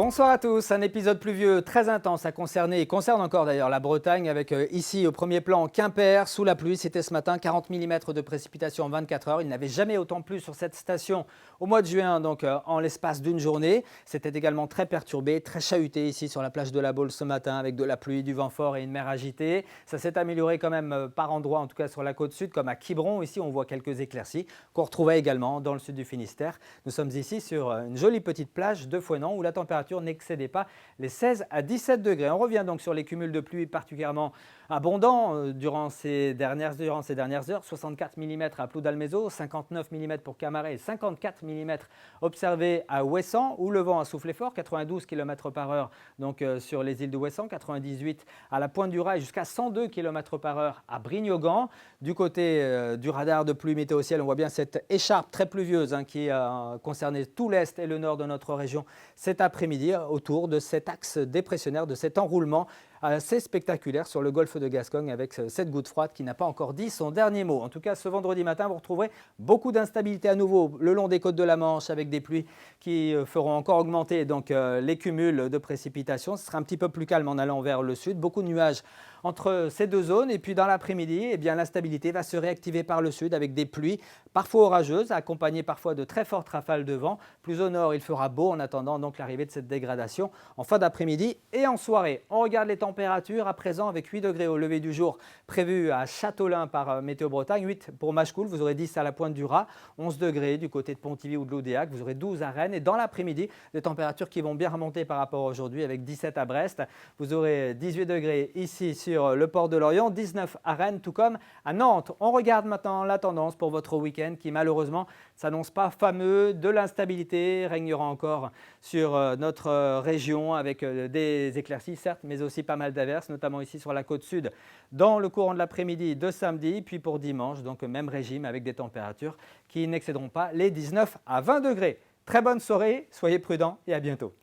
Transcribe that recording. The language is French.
Bonsoir à tous, un épisode pluvieux très intense a concerné et concerne encore d'ailleurs la Bretagne avec ici au premier plan Quimper sous la pluie. C'était ce matin 40 mm de précipitations en 24 heures. Il n'avait jamais autant plu sur cette station au mois de juin, donc en l'espace d'une journée. C'était également très perturbé, très chahuté ici sur la plage de la Baule ce matin avec de la pluie, du vent fort et une mer agitée. Ça s'est amélioré quand même par endroits, en tout cas sur la côte sud comme à Quiberon. Ici on voit quelques éclaircies qu'on retrouvait également dans le sud du Finistère. Nous sommes ici sur une jolie petite plage de Fouesnant où la température n'excédait pas les 16 à 17 degrés. On revient donc sur les cumuls de pluie particulièrement abondants durant ces dernières heures. 64 mm à Ploudalmézeau, 59 mm pour Camaret et 54 mm observés à Ouessant où le vent a soufflé fort, 92 km par heure donc, sur les îles de Ouessant, 98 à la Pointe du Raz et jusqu'à 102 km par heure à Brignogan. Du côté du radar de pluie météo ciel, on voit bien cette écharpe très pluvieuse qui a concerné tout l'est et le nord de notre région cet après-midi autour de cet axe dépressionnaire, de cet enroulement assez spectaculaire sur le golfe de Gascogne avec cette goutte froide qui n'a pas encore dit son dernier mot. En tout cas, ce vendredi matin, vous retrouverez beaucoup d'instabilité à nouveau le long des côtes de la Manche avec des pluies qui feront encore augmenter donc, les cumuls de précipitations. Ce sera un petit peu plus calme en allant vers le sud. Beaucoup de nuages entre ces deux zones et puis dans l'après-midi, eh bien, l'instabilité va se réactiver par le sud avec des pluies parfois orageuses accompagnées parfois de très fortes rafales de vent. Plus au nord, il fera beau en attendant donc l'arrivée de cette dégradation en fin d'après-midi et en soirée. On regarde les températures à présent avec 8 degrés au lever du jour prévu à Châteaulin par Météo Bretagne, 8 pour Machecoul, vous aurez 10 à la Pointe du Raz, 11 degrés du côté de Pontivy ou de l'Oudéac, vous aurez 12 à Rennes et dans l'après-midi, des températures qui vont bien remonter par rapport à aujourd'hui avec 17 à Brest, vous aurez 18 degrés ici sur le port de Lorient, 19 à Rennes tout comme à Nantes. On regarde maintenant la tendance pour votre week-end qui malheureusement ne s'annonce pas fameux, de l'instabilité régnera encore sur notre région avec des éclaircies certes mais aussi pas mal d'averses, notamment ici sur la côte sud dans le courant de l'après-midi de samedi, puis pour dimanche, donc même régime avec des températures qui n'excéderont pas les 19 à 20 degrés. Très bonne soirée, soyez prudents et à bientôt.